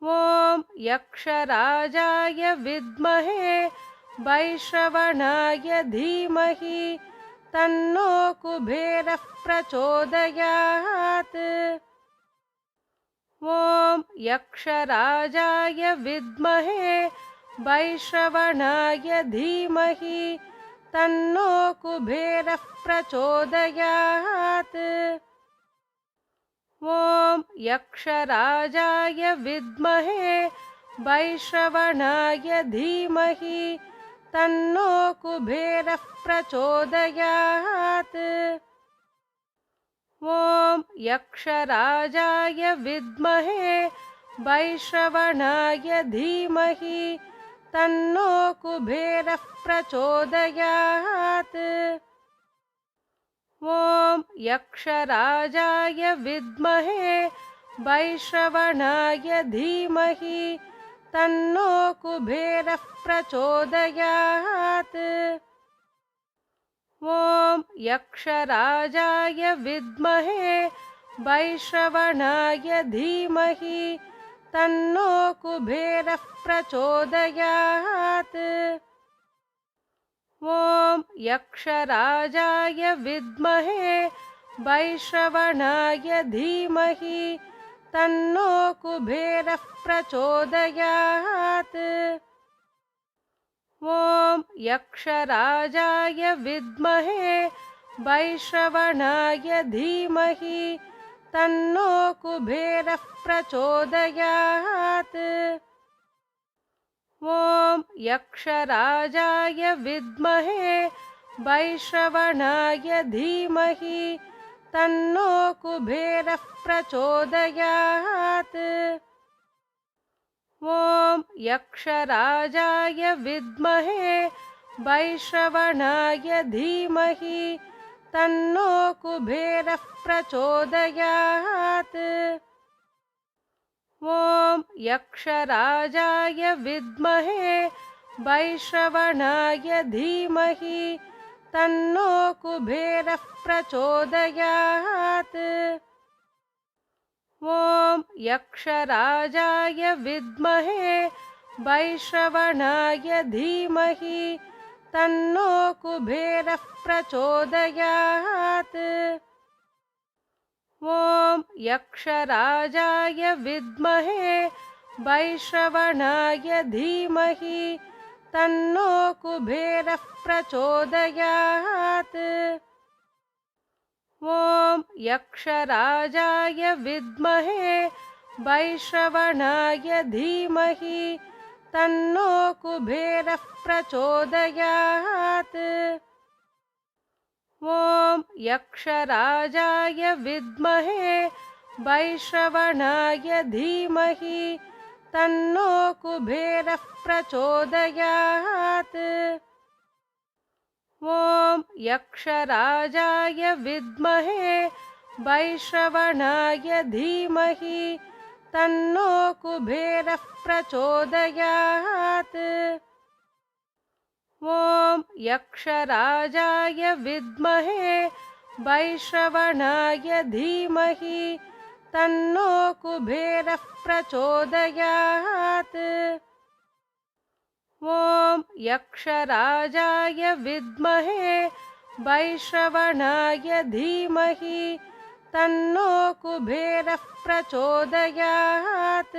ॐ यक्षराजाय विद्महे वैश्रवणाय धीमहि तन्नो कुबेरः प्रचोदयात्। ॐ यक्षराजाय विद्महे वैश्रवणाय धीमहि तन्नो कुबेरः प्रचोदयात्। ॐ यक्षराजाय विद्महे वैश्रवणाय धीमहि तन्नो कुबेरः प्रचोदयात्। ॐ यक्षराजाय विद्महे वैश्रवणाय धीमहि तन्नो कुबेरः प्रचोदयात्। ॐ यक्षराजाय विद्महे वैश्रवणाय धीमहि तन्नो कुबेरः प्रचोदयात्। ॐ यक्षराजाय विद्महे वैश्रवणाय धीमहि तन्नो कुबेरः प्रचोदयात्। ॐ यक्षराजाय विद्महे वैश्रवणाय धीमहि तन्नो कुबेरः प्रचोदयात्। ॐ यक्षराजाय विद्महे वैश्रवणाय धीमहि तन्नो कुबेरः प्रचोदयात्। ॐ यक्षराजाय विद्महे वैश्रवणाय धीमहि तन्नो कुबेरः प्रचोदयात्। ॐ यक्षराजाय विद्महे वैश्रवणाय धीमहि तन्नो कुबेरः प्रचोदयात्। ॐ यक्षराजाय विद्महे वैश्रवणाय धीमहि तन्नो कुबेरः प्रचोदयात्। ॐ यक्षराजाय विद्महे वैश्रवणाय धीमहि तन्नो कुबेरः प्रचोदयात्। ॐ यक्षराजाय विद्महे वैश्रवणाय धीमहि तन्नो कुबेरः प्रचोदयात्। ॐ यक्षराजाय विद्महे वैश्रवणाय धीमहि तन्नो कुबेरः प्रचोदयात्। ॐ यक्षराजाय विद्महे वैश्रवणाय धीमहि तन्नो कुबेरः प्रचोदयात्। ॐ यक्षराजाय विद्महे वैश्रवणाय धीमहि तन्नो कुबेरः प्रचोदयात्। ॐ यक्षराजाय विद्महे वैश्रवणाय धीमहि तन्नो कुबेरः प्रचोदयात्। ॐ यक्षराजाय विद्महे वैश्रवणाय धीमहि तन्नो कुबेरः प्रचोदयात्।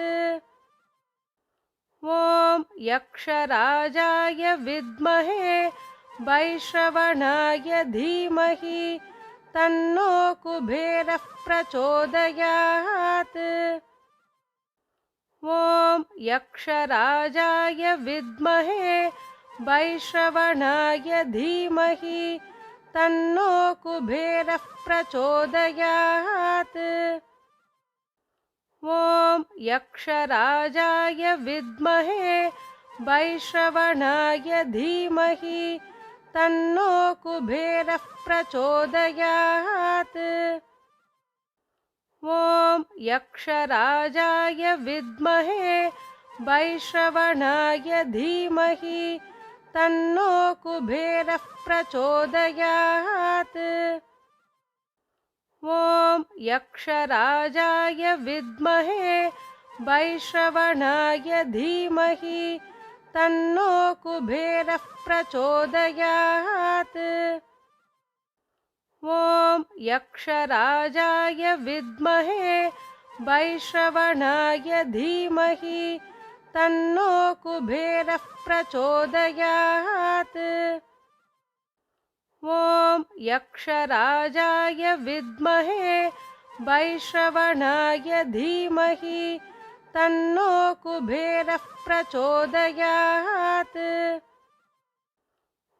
ॐ यक्षराजाय विद्महे वैश्रवणाय धीमहि तन्नो कुबेरः प्रचोदयात्। ॐ यक्षराजाय विद्महे वैश्रवणाय धीमहि तन्नो कुबेरः प्रचोदयात्। ॐ यक्षराजाय विद्महे वैश्रवणाय धीमहि तन्नो कुबेरः प्रचोदयात्। ॐ यक्षराजाय विद्महे वैश्रवणाय धीमहि तन्नो कुबेरः प्रचोदयात्। ॐ यक्षराजाय विद्महे वैश्रवणाय धीमहि तन्नो कुबेरः प्रचोदयात्। ॐ यक्षराजाय विद्महे वैश्रवणाय धीमहि तन्नो कुबेरः प्रचोदयात्। ॐ यक्षराजाय विद्महे वैश्रवणाय धीमहि तन्नो कुबेरः प्रचोदयात्।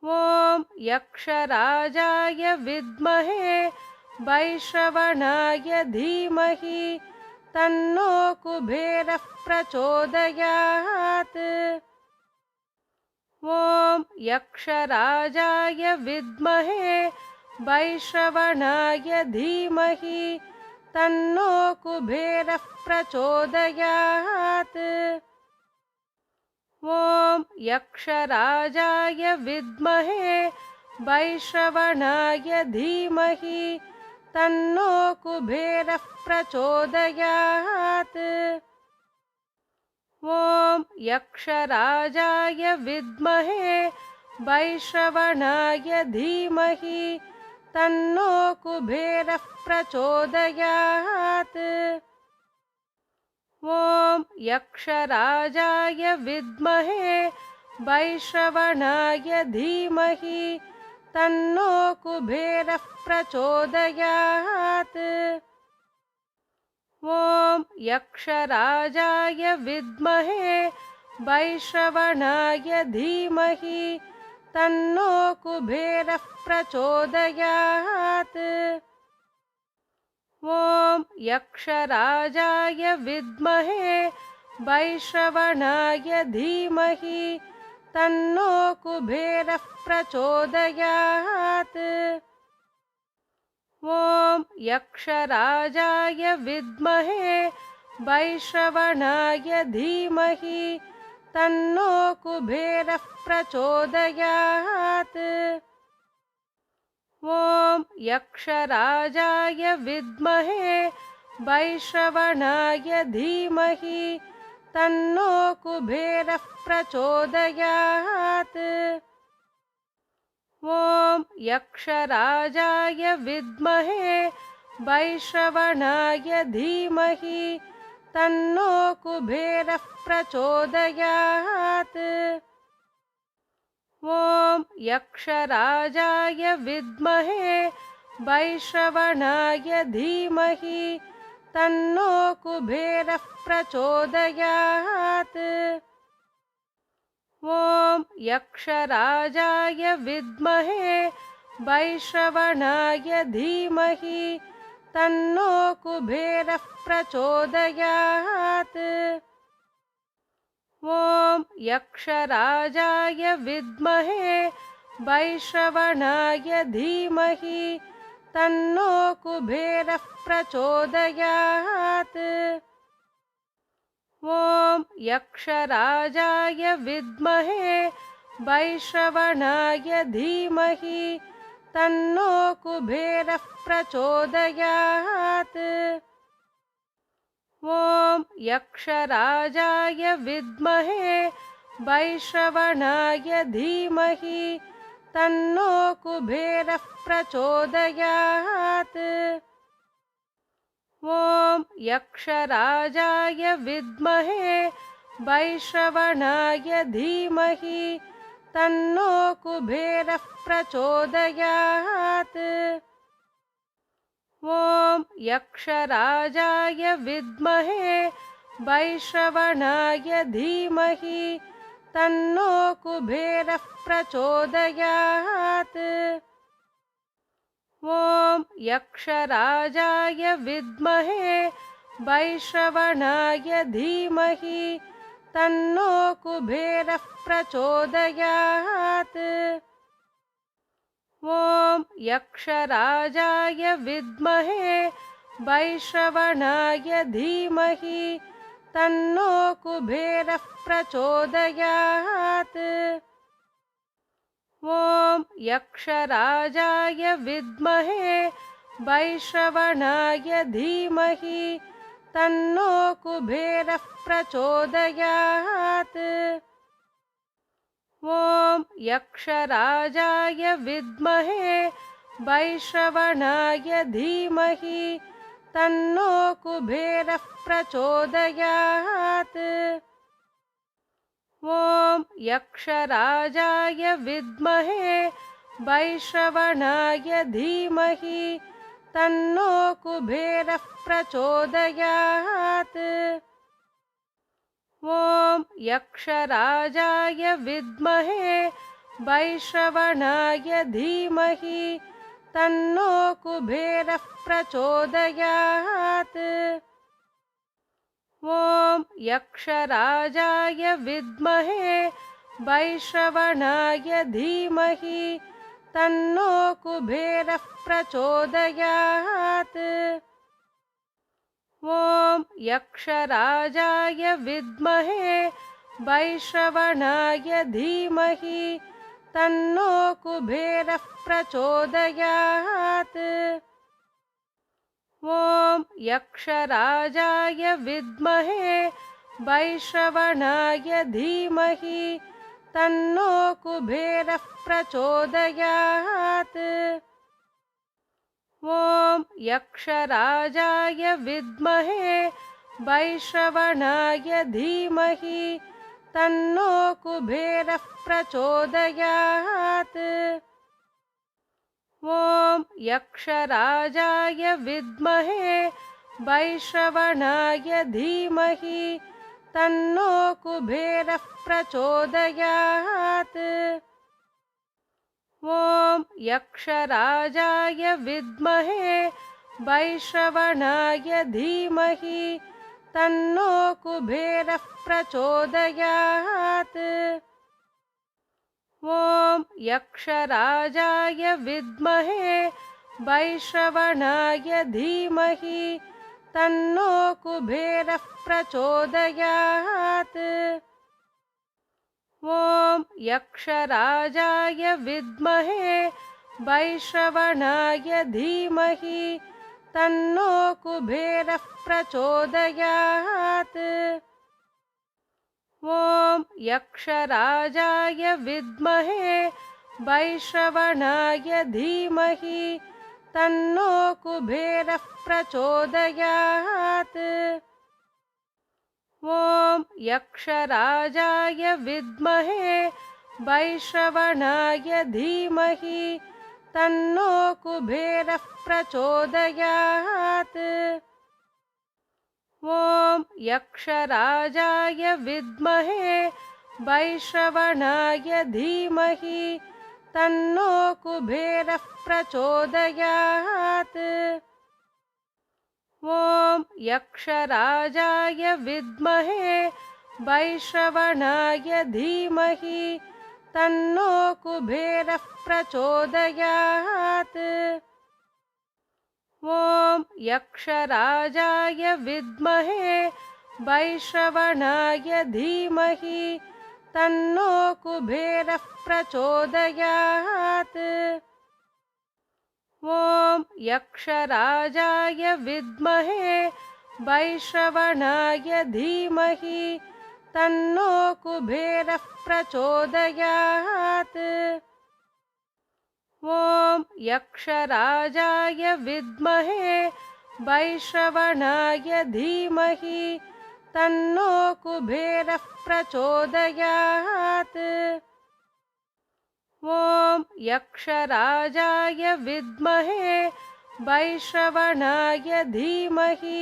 ॐ यक्षराजाय विद्महे वैश्रवणाय धीमहि तन्नो कुबेरः प्रचोदयात्। ॐ यक्षराजाय विद्महे वैश्रवणाय धीमहि तन्नो कुबेरः प्रचोदयात्। ॐ यक्षराजाय विद्महे वैश्रवणाय धीमहि तन्नो कुबेरः प्रचोदयात्। ॐ यक्षराजाय विद्महे वैश्रवणाय धीमहि तन्नो कुबेरः प्रचोदयात्। ॐ यक्षराजाय विद्महे वैश्रवणाय धीमहि तन्नो कुबेरः प्रचोदयात्। ॐ यक्षराजाय विद्महे वैश्रवणाय धीमहि तन्नो कुबेरः प्रचोदयात्। ॐ यक्षराजाय विद्महे वैश्रवणाय धीमहि तन्नो कुबेरः प्रचोदयात्। ॐ यक्षराजाय विद्महे वैश्रवणाय धीमहि तन्नो कुबेरः प्रचोदयात्। ॐ यक्षराजाय विद्महे वैश्रवणाय धीमहि तन्नो कुबेरः प्रचोदयात्। ॐ यक्षराजाय विद्महे वैश्रवणाय धीमहि तन्नो कुबेरः प्रचोदयात्। ॐ यक्षराजाय विद्महे वैश्रवणाय धीमहि तन्नो कुबेरः प्रचोदयात्। ॐ यक्षराजाय विद्महे वैश्रवणाय धीमहि तन्नो कुबेरः प्रचोदयात्। ॐ यक्षराजाय विद्महे वैश्रवणाय धीमहि तन्नो कुबेरः प्रचोदयात्। ॐ यक्षराजाय विद्महे वैश्रवणाय धीमहि तन्नो कुबेरः प्रचोदयात्। ॐ यक्षराजाय विद्महे वैश्रवणाय धीमहि तन्नो कुबेरः प्रचोदयात्। ॐ यक्षराजाय विद्महे वैश्रवणाय धीमहि तन्नो कुबेरः प्रचोदयात्। ॐ यक्षराजाय विद्महे वैश्रवणाय धीमहि तन्नो कुबेरः प्रचोदयात्। ॐ यक्षराजाय विद्महे वैश्रवणाय धीमहि तन्नो कुबेरः प्रचोदयात्। ॐ यक्षराजाय विद्महे वैश्रवणाय धीमहि तन्नो कुबेरः प्रचोदयात्। ॐ यक्षराजाय विद्महे वैश्रवणाय धीमहि तन्नो कुबेरः प्रचोदयात्। ॐ यक्षराजाय विद्महे वैश्रवणाय धीमहि तन्नो कुबेरः प्रचोदयात्। ॐ यक्षराजाय विद्महे वैश्रवणाय धीमहि तन्नो कुबेरः प्रचोदयात्। ॐ यक्षराजाय विद्महे वैश्रवणाय धीमहि तन्नो कुबेरः प्रचोदयात्। ॐ यक्षराजाय विद्महे वैश्रवणाय धीमहि तन्नो कुबेरः प्रचोदयात्। ॐ यक्षराजाय विद्महे वैश्रवणाय धीमहि तन्नो कुबेरः प्रचोदयात्। ॐ यक्षराजाय विद्महे वैश्रवणाय धीमहि तन्नो कुबेरः प्रचोदयात्। ॐ यक्षराजाय विद्महे वैश्रवणाय धीमहि तन्नो कुबेरः प्रचोदयात्। ॐ यक्षराजाय विद्महे वैश्रवणाय धीमहि तन्नो कुबेरः प्रचोदयात्। ॐ यक्षराजाय विद्महे वैश्रवणाय धीमहि तन्नो कुबेरः प्रचोदयात्। ॐ यक्षराजाय विद्महे वैश्रवणाय धीमहि तन्नो कुबेरः प्रचोदयात्। ॐ यक्षराजाय विद्महे वैश्रवणाय धीमहि तन्नो कुबेरः प्रचोदयात्। ॐ यक्षराजाय विद्महे वैश्रवणाय धीमहि तन्नो कुबेरः प्रचोदयात्। ॐ यक्षराजाय विद्महे वैश्रवणाय धीमहि तन्नो कुबेरः प्रचोदयात्। ॐ यक्षराजाय विद्महे वैश्रवणाय धीमहि तन्नो कुबेरः प्रचोदयात्। ॐ यक्षराजाय विद्महे वैश्रवणाय धीमहि तन्नो कुबेरः प्रचोदयात्। ॐ यक्षराजाय विद्महे वैश्रवणाय धीमहि तन्नो कुबेरः प्रचोदयात्। ॐ यक्षराजाय विद्महे वैश्रवणाय धीमहि तन्नो कुबेरः प्रचोदयात्। ॐ यक्षराजाय विद्महे वैश्रवणाय धीमहि तन्नो कुबेरः प्रचोदयात्। ॐ यक्षराजाय विद्महे वैश्रवणाय धीमहि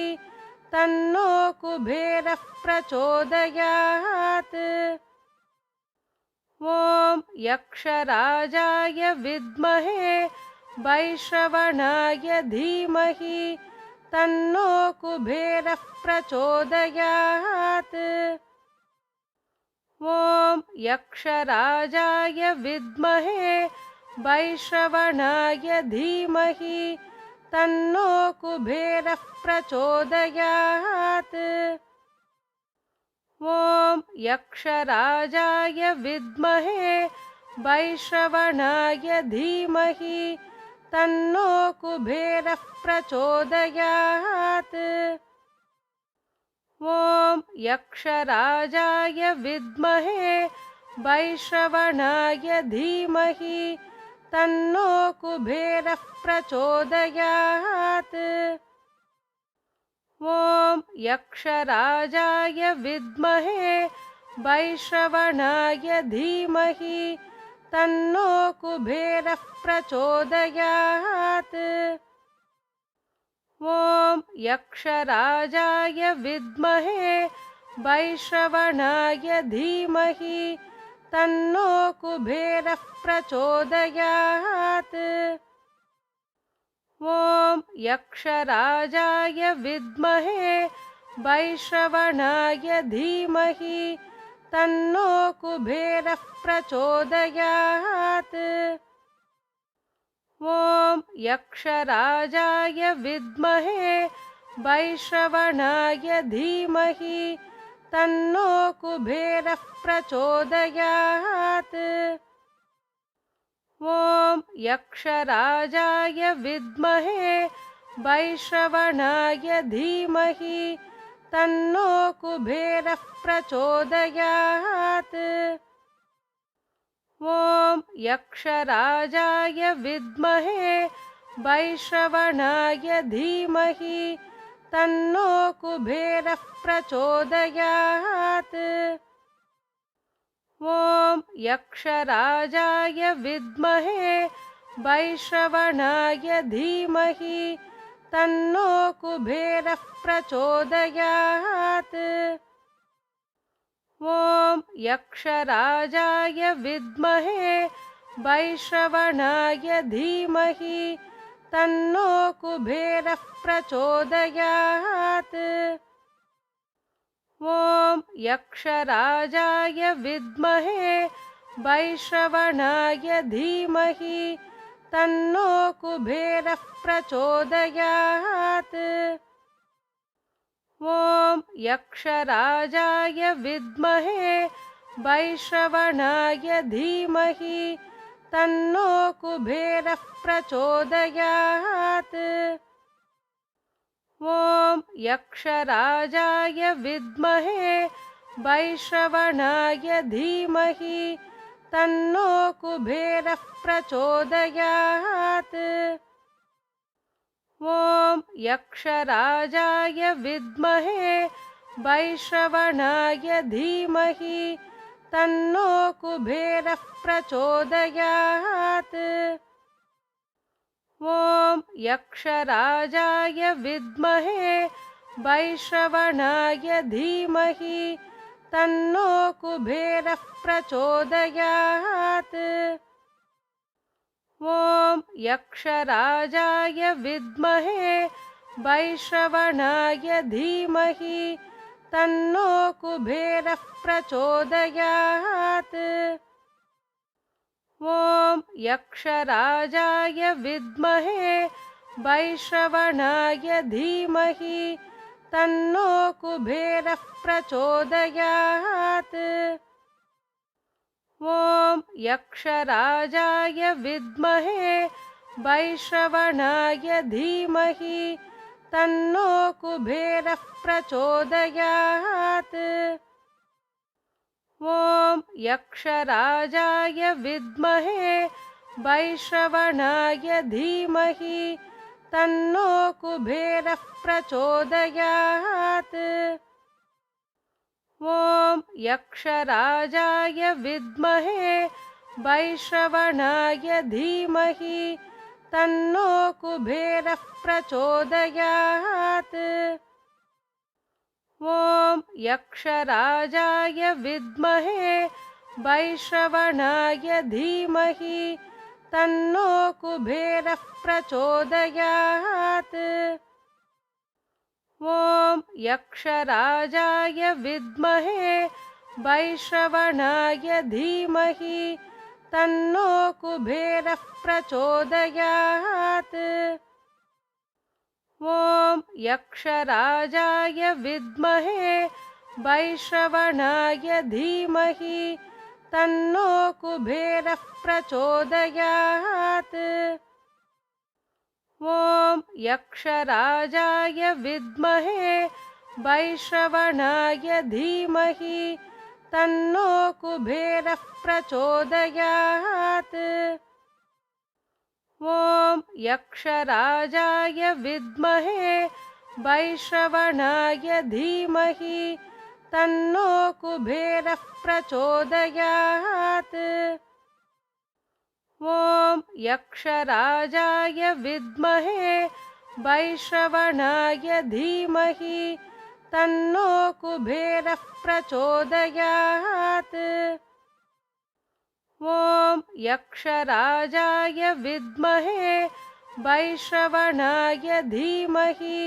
तन्नो कुबेरः प्रचोदयात्। ॐ यक्षराजाय विद्महे वैश्रवणाय धीमहि तन्नो कुबेरः प्रचोदयात्। ॐ यक्षराजाय विद्महे वैश्रवणाय धीमहि तन्नो कुबेरः प्रचोदयात्। ॐ यक्षराजाय विद्महे वैश्रवणाय धीमहि तन्नो कुबेरः प्रचोदयात्। ॐ यक्षराजाय विद्महे वैश्रवणाय धीमहि तन्नो कुबेरः प्रचोदयात्। ॐ यक्षराजाय विद्महे वैश्रवणाय धीमहि तन्नो कुबेरः प्रचोदयात्। ॐ यक्षराजाय विद्महे वैश्रवणाय धीमहि तन्नो कुबेरः प्रचोदयात्। ॐ यक्षराजाय विद्महे वैश्रवणाय धीमहि तन्नो कुबेरः प्रचोदयात्। ॐ यक्षराजाय विद्महे वैश्रवणाय धीमहि तन्नो कुबेरः प्रचोदयात्। ॐ यक्षराजाय विद्महे वैश्रवणाय धीमहि तन्नो कुबेरः प्रचोदयात्। ॐ यक्षराजाय विद्महे वैश्रवणाय धीमहि तन्नो कुबेरः प्रचोदयात्। ॐ यक्षराजाय विद्महे वैश्रवणाय धीमहि तन्नो कुबेरः प्रचोदयात्। ॐ यक्षराजाय विद्महे वैश्रवणाय धीमहि तन्नो कुबेरः प्रचोदयात्। ॐ यक्षराजाय विद्महे वैश्रवणाय धीमहि तन्नो कुबेरः प्रचोदयात्। ॐ यक्षराजाय विद्महे वैश्रवणाय धीमहि तन्नो कुबेरः प्रचोदयात्। ॐ यक्षराजाय विद्महे वैश्रवणाय धीमहि तन्नो कुबेरः प्रचोदयात्। ॐ यक्षराजाय विद्महे वैश्रवणाय धीमहि तन्नो कुबेरः प्रचोदयात्। ॐ यक्षराजाय विद्महे वैश्रवणाय धीमहि तन्नो कुबेरः प्रचोदयात्। ॐ यक्षराजाय विद्महे वैश्रवणाय धीमहि तन्नो कुबेरः प्रचोदयात्। ॐ यक्षराजाय विद्महे वैश्रवणाय धीमहि तन्नो कुबेरः प्रचोदयात्। ॐ यक्षराजाय विद्महे वैश्रवणाय धीमहि तन्नो कुबेरः प्रचोदयात्। ॐ यक्षराजाय विद्महे वैश्रवणाय धीमहि तन्नो कुबेरः प्रचोदयात्। ॐ यक्षराजाय विद्महे वैश्रवणाय धीमहि तन्नो कुबेरः प्रचोदयात्। ॐ यक्षराजाय विद्महे वैश्रवणाय धीमहि तन्नो कुबेरः प्रचोदयात्। ॐ यक्षराजाय विद्महे वैश्रवणाय धीमहि तन्नो कुबेरः प्रचोदयात्। ॐ यक्षराजाय विद्महे वैश्रवणाय धीमहि तन्नो कुबेरः प्रचोदयात्। ॐ यक्षराजाय विद्महे वैश्रवणाय धीमहि तन्नो कुबेरः प्रचोदयात्। ॐ यक्षराजाय विद्महे वैश्रवणाय धीमहि तन्नो कुबेरः प्रचोदयात्। ॐ यक्षराजाय विद्महे वैश्रवणाय धीमहि तन्नो कुबेरः प्रचोदयात्। ॐ यक्षराजाय विद्महे वैश्रवणाय धीमहि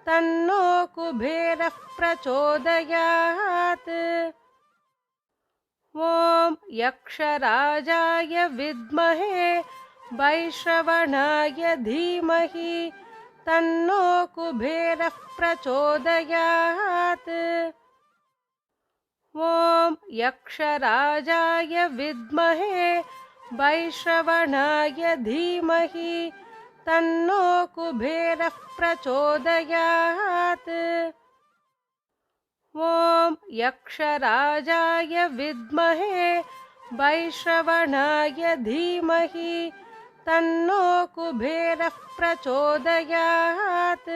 तन्नो कुबेरः प्रचोदयात्। ॐ यक्षराजाय विद्महे वैश्रवणाय धीमहि तन्नो कुबेरः प्रचोदयात्। ॐ यक्षराजाय विद्महे वैश्रवणाय धीमहि तन्नो कुबेरः प्रचोदयात्। ॐ यक्षराजाय विद्महे वैश्रवणाय धीमहि तन्नो कुबेरः प्रचोदयात्।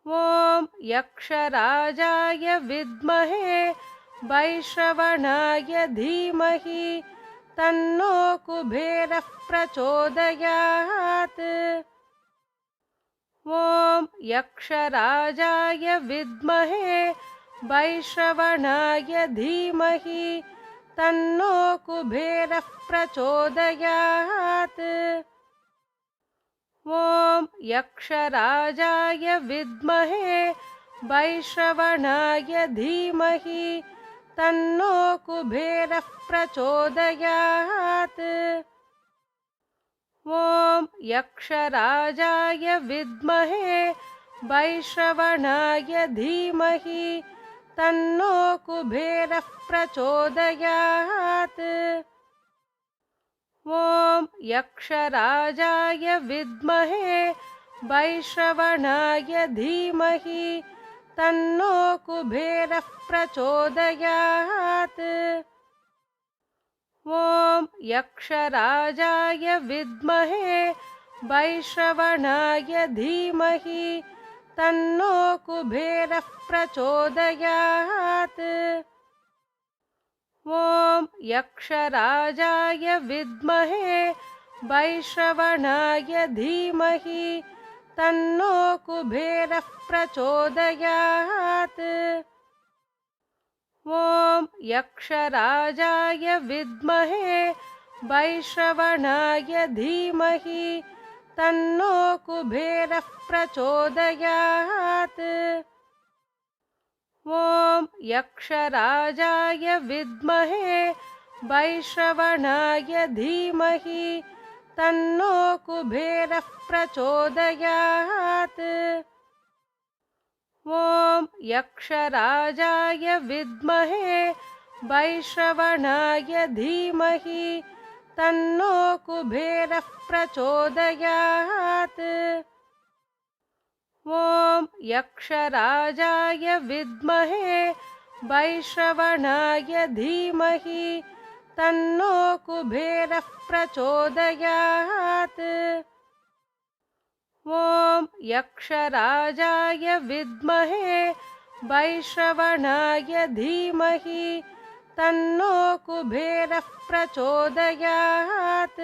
ॐ यक्षराजाय विद्महे वैश्रवणाय धीमहि तन्नो कुबेरः प्रचोदयात्। ॐ यक्षराजाय विद्महे वैश्रवणाय धीमहि तन्नो कुबेरः प्रचोदयात्। ॐ यक्षराजाय विद्महे वैश्रवणाय धीमहि तन्नो कुबेरः प्रचोदयात्। ॐ यक्षराजाय विद्महे वैश्रवणाय धीमहि तन्नो कुबेरः प्रचोदयात्। ॐ यक्षराजाय विद्महे वैश्रवणाय धीमहि तन्नो कुबेरः प्रचोदयात्। ॐ यक्षराजाय विद्महे वैश्रवणाय धीमहि तन्नो कुबेरः प्रचोदयात्। ॐ यक्षराजाय विद्महे वैश्रवणाय धीमहि तन्नो कुबेरः प्रचोदयात्। ॐ यक्षराजाय विद्महे वैश्रवणाय धीमहि तन्नो कुबेरः प्रचोदयात्। ॐ यक्षराजाय विद्महे वैश्रवणाय धीमहि तन्नो कुबेरः प्रचोदयात्। ॐ यक्षराजाय विद्महे वैश्रवणाय धीमहि तन्नो कुबेरः प्रचोदयात्। ॐ यक्षराजाय विद्महे वैश्रवणाय धीमहि तन्नो कुबेरः प्रचोदयात्। ॐ यक्षराजाय विद्महे वैश्रवणाय धीमहि तन्नो कुबेरः प्रचोदयात्।